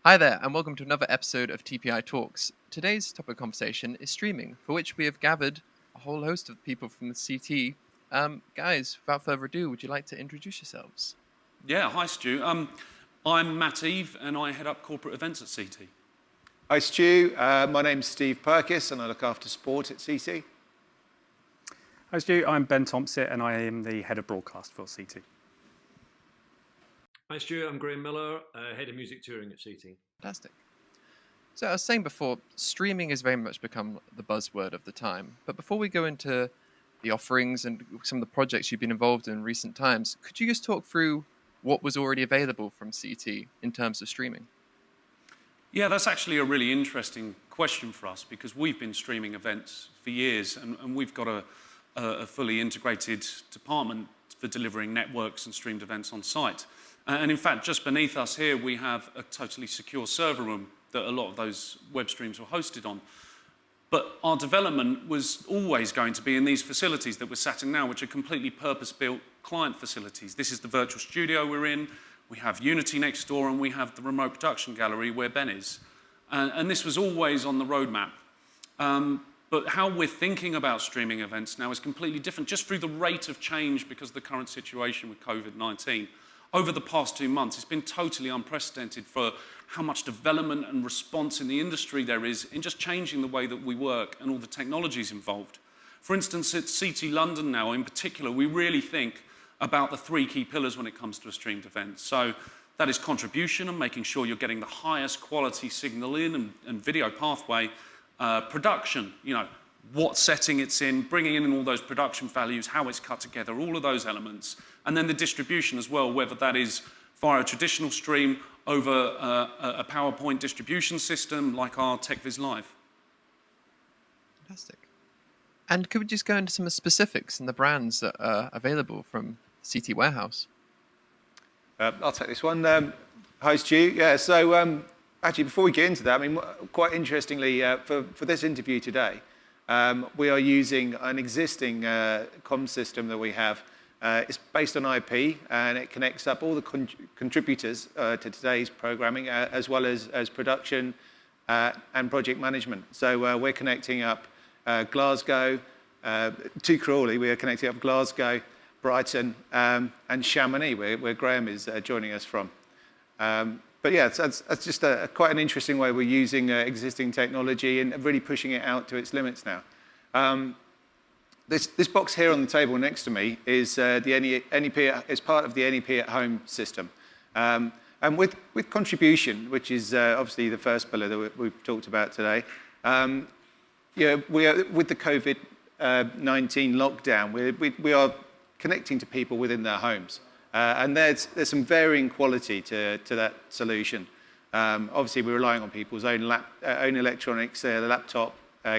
Hi there, and welcome to another episode of TPi Talks. Today's topic of conversation is streaming, for which we have gathered a whole host of people from the CT. Guys, without further ado, would you like to introduce yourselves? Yeah, hi Stu. I'm Matt Eve and I head up corporate events at CT. Hi Stu, my name's Steve Perkis and I look after sport at CT. Hi Stu, I'm Ben Thompson and I am the head of broadcast for CT. Hi Stu, I'm Graham Miller, head of music touring at CT. Fantastic. So I was saying before, streaming has very much become the buzzword of the time. But before we go into the offerings and some of the projects you've been involved in recent times, could you just talk through what was already available from CT in terms of streaming? Yeah, that's actually a really interesting question for us because we've been streaming events for years and we've got a fully integrated department for delivering networks and streamed events on site. And in fact, just beneath us here, we have a totally secure server room that a lot of those web streams were hosted on. But our development was always going to be in these facilities that we're sat in now, which are completely purpose-built client facilities. This is the virtual studio we're in. We have Unity next door, and we have the remote production gallery where Ben is. And this was always on the roadmap. But how we're thinking about streaming events now is completely different, just through the rate of change because of the current situation with COVID-19. Over the past 2 months, it's been totally unprecedented for how much development and response in the industry there is in just changing the way that we work and all the technologies involved. For instance, at CT London now, in particular, we really think about the 3 key pillars when it comes to a streamed event. So that is contribution and making sure you're getting the highest quality signal in and video pathway, production, what setting it's in, bringing in all those production values, how it's cut together, all of those elements. And then the distribution as well, whether that is via a traditional stream over a PowerPoint distribution system like our TechViz Live. Fantastic. And could we just go into some of the specifics and the brands that are available from CT Warehouse? I'll take this one. Hi Stu. Yeah, so actually before we get into that, quite interestingly, for this interview today, we are using an existing comms system that we have. It's based on IP and it connects up all the contributors to today's programming as well as production and project management. So we're connecting up Glasgow to Crawley. We are connecting up Glasgow, Brighton and Chamonix where Graham is joining us from. But yeah, that's just quite an interesting way we're using existing technology and really pushing it out to its limits now. This box here on the table next to me is the NEP, is part of the NEP at Home system. And with contribution, which is obviously the first pillar that we've talked about today, we are, with the COVID-19 lockdown, we are connecting to people within their homes. And there's some varying quality to that solution. Obviously, we're relying on people's own electronics, their laptop,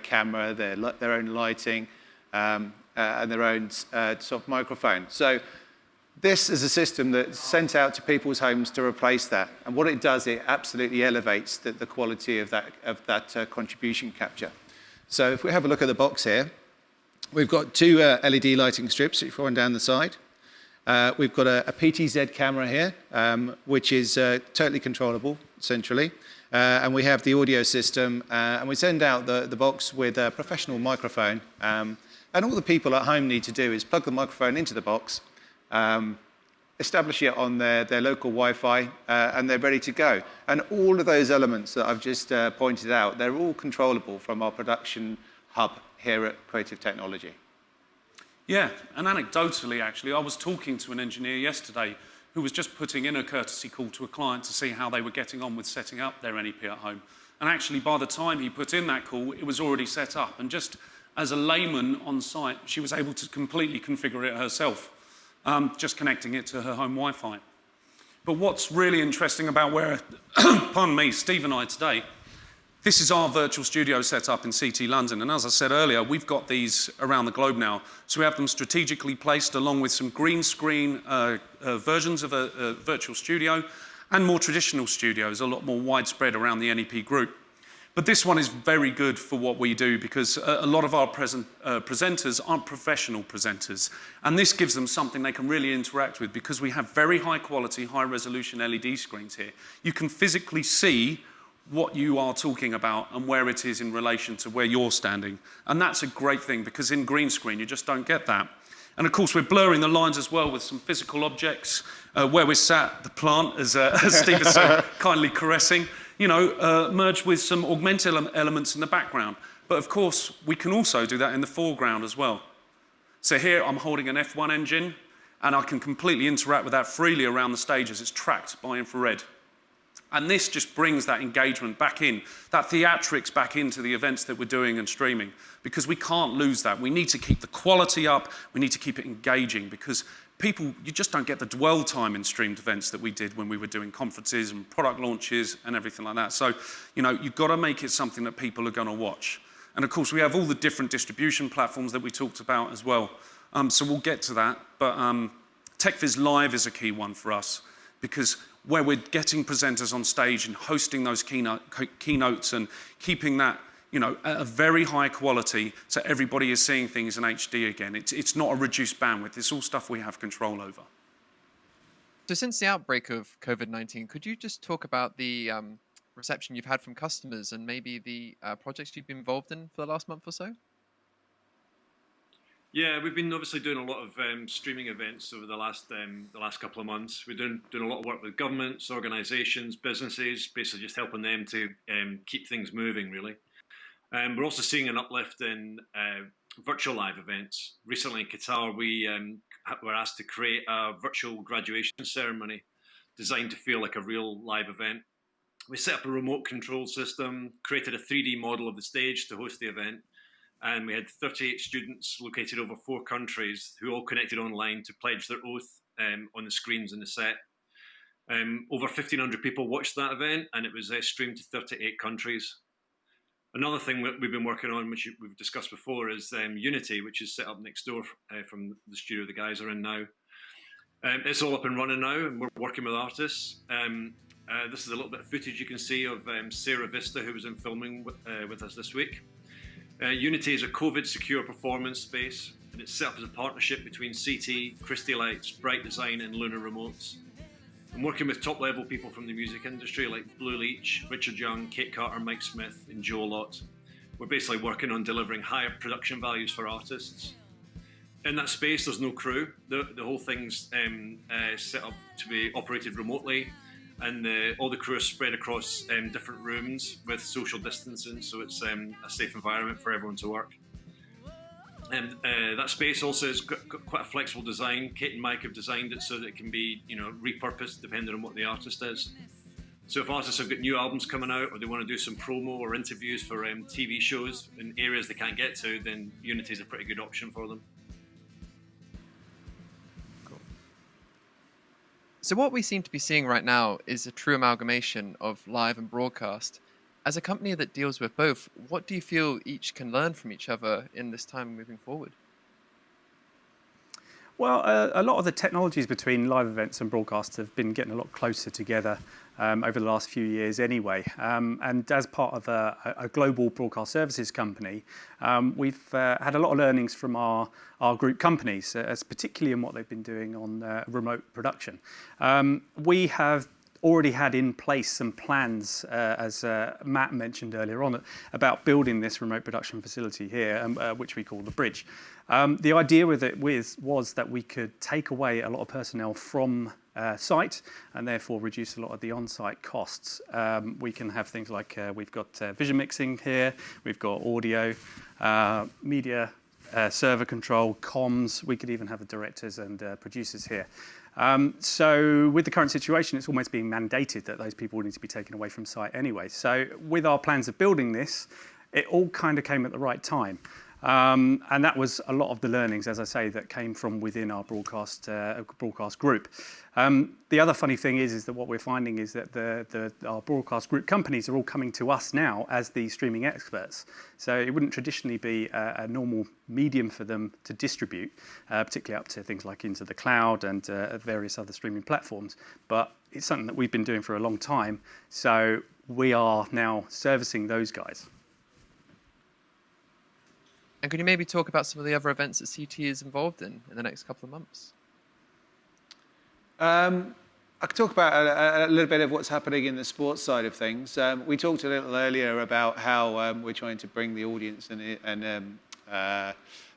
camera, their own lighting, and their own soft microphone. So this is a system that's sent out to people's homes to replace that. And what it does, it absolutely elevates the quality of that contribution capture. So if we have a look at the box here, we've got 2 LED lighting strips, if you want down the side. We've got a PTZ camera here, which is totally controllable centrally. And we have the audio system, and we send out the box with a professional microphone. And all the people at home need to do is plug the microphone into the box, establish it on their local Wi-Fi, and they're ready to go. And all of those elements that I've just pointed out, they're all controllable from our production hub here at Creative Technology. Yeah, and anecdotally, actually, I was talking to an engineer yesterday who was just putting in a courtesy call to a client to see how they were getting on with setting up their NEP at home. And actually, by the time he put in that call, it was already set up. And just as a layman on site, she was able to completely configure it herself, just connecting it to her home Wi-Fi. But what's really interesting about where, pardon me, Steve and I today, this is our virtual studio set up in CT London. And as I said earlier, we've got these around the globe now. So we have them strategically placed along with some green screen versions of a virtual studio and more traditional studios, a lot more widespread around the NEP group. But this one is very good for what we do because a lot of our presenters aren't professional presenters. And this gives them something they can really interact with because we have very high quality, high resolution LED screens here. You can physically see what you are talking about and where it is in relation to where you're standing. And that's a great thing because in green screen, you just don't get that. And of course, we're blurring the lines as well with some physical objects. Where we're sat, the plant, as Steve is so kindly caressing, merged with some augmented elements in the background. But of course, we can also do that in the foreground as well. So here I'm holding an F1 engine, and I can completely interact with that freely around the stage as it's tracked by infrared. And this just brings that engagement back in, that theatrics back into the events that we're doing and streaming, because we can't lose that. We need to keep the quality up, we need to keep it engaging, because people, you just don't get the dwell time in streamed events that we did when we were doing conferences and product launches and everything like that. So, you've got to make it something that people are going to watch. And of course, we have all the different distribution platforms that we talked about as well. So we'll get to that. But TechViz Live is a key one for us, because where we're getting presenters on stage and hosting those keynotes and keeping that at a very high quality so everybody is seeing things in HD again. It's not a reduced bandwidth. It's all stuff we have control over. So since the outbreak of COVID-19, could you just talk about the reception you've had from customers and maybe the projects you've been involved in for the last month or so? Yeah, we've been obviously doing a lot of streaming events over the last couple of months. We're doing a lot of work with governments, organisations, businesses, basically just helping them to keep things moving, really. We're also seeing an uplift in virtual live events. Recently in Qatar, we were asked to create a virtual graduation ceremony designed to feel like a real live event. We set up a remote control system, created a 3D model of the stage to host the event, and we had 38 students located over 4 countries who all connected online to pledge their oath on the screens in the set. Over 1,500 people watched that event, and it was streamed to 38 countries. Another thing that we've been working on, which we've discussed before, is Unity, which is set up next door from the studio the guys are in now. It's all up and running now, and we're working with artists. This is a little bit of footage you can see of Sarah Vista, who was in filming with us this week. Unity is a COVID-secure performance space, and it's set up as a partnership between CT, Christie Lights, Bright Design, and Lunar Remotes. I'm working with top-level people from the music industry like Blue Leech, Richard Young, Kate Carter, Mike Smith, and Joe Lott. We're basically working on delivering higher production values for artists. In that space, there's no crew. The whole thing's set up to be operated remotely, and all the crew are spread across different rooms with social distancing, so it's a safe environment for everyone to work. And that space also has got quite a flexible design. Kate and Mike have designed it so that it can be, repurposed depending on what the artist is. So if artists have got new albums coming out, or they want to do some promo or interviews for TV shows in areas they can't get to, then Unity is a pretty good option for them. Cool. So what we seem to be seeing right now is a true amalgamation of live and broadcast. As a company that deals with both, what do you feel each can learn from each other in this time moving forward? Well, a lot of the technologies between live events and broadcasts have been getting a lot closer together over the last few years anyway. And as part of a global broadcast services company, we've had a lot of learnings from our group companies, particularly in what they've been doing on remote production. We have already had in place some plans, as Matt mentioned earlier on, about building this remote production facility here, which we call the Bridge. The idea with it was that we could take away a lot of personnel from site and therefore reduce a lot of the on-site costs. We can have things like we've got vision mixing here, we've got audio, media, server control, comms. We could even have the directors and producers here. So with the current situation, it's almost being mandated that those people need to be taken away from site anyway. So with our plans of building this, it all kind of came at the right time. And that was a lot of the learnings, as I say, that came from within our broadcast group. The other funny thing is that what we're finding is that our broadcast group companies are all coming to us now as the streaming experts. So it wouldn't traditionally be a normal medium for them to distribute, particularly up to things like into the cloud and various other streaming platforms. But it's something that we've been doing for a long time. So we are now servicing those guys. And can you maybe talk about some of the other events that CT is involved in the next couple of months? I could talk about a little bit of what's happening in the sports side of things. We talked a little earlier about how we're trying to bring the audience and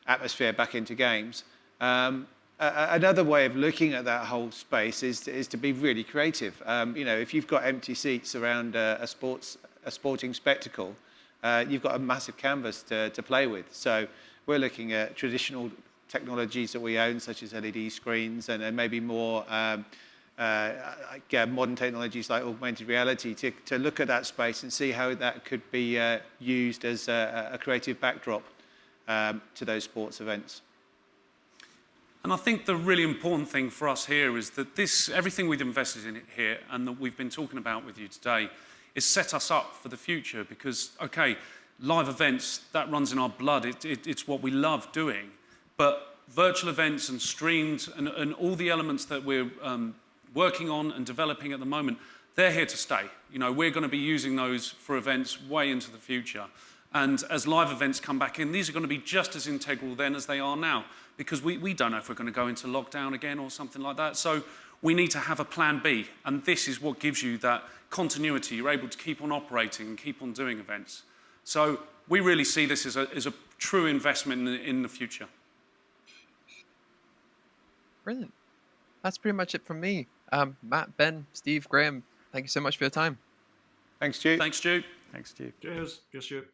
atmosphere back into games. Another way of looking at that whole space is to be really creative. If you've got empty seats around a sporting spectacle, you've got a massive canvas to play with. So we're looking at traditional technologies that we own, such as LED screens, and maybe more modern technologies like augmented reality to look at that space and see how that could be used as a creative backdrop to those sports events. And I think the really important thing for us here is that everything we've invested in here and that we've been talking about with you today is set us up for the future because, okay, live events, that runs in our blood. It's what we love doing. But virtual events and streamed and all the elements that we're working on and developing at the moment, they're here to stay. We're going to be using those for events way into the future. And as live events come back in, these are going to be just as integral then as they are now because we don't know if we're going to go into lockdown again or something like that. So we need to have a plan B. And this is what gives you that continuity. You're able to keep on operating and keep on doing events. So we really see this as a true investment in the future. Brilliant. That's pretty much it from me. Matt, Ben, Steve, Graham, thank you so much for your time. Thanks, Stu. Thanks, Stu. Thanks, Stu. Cheers. Cheers, Stu.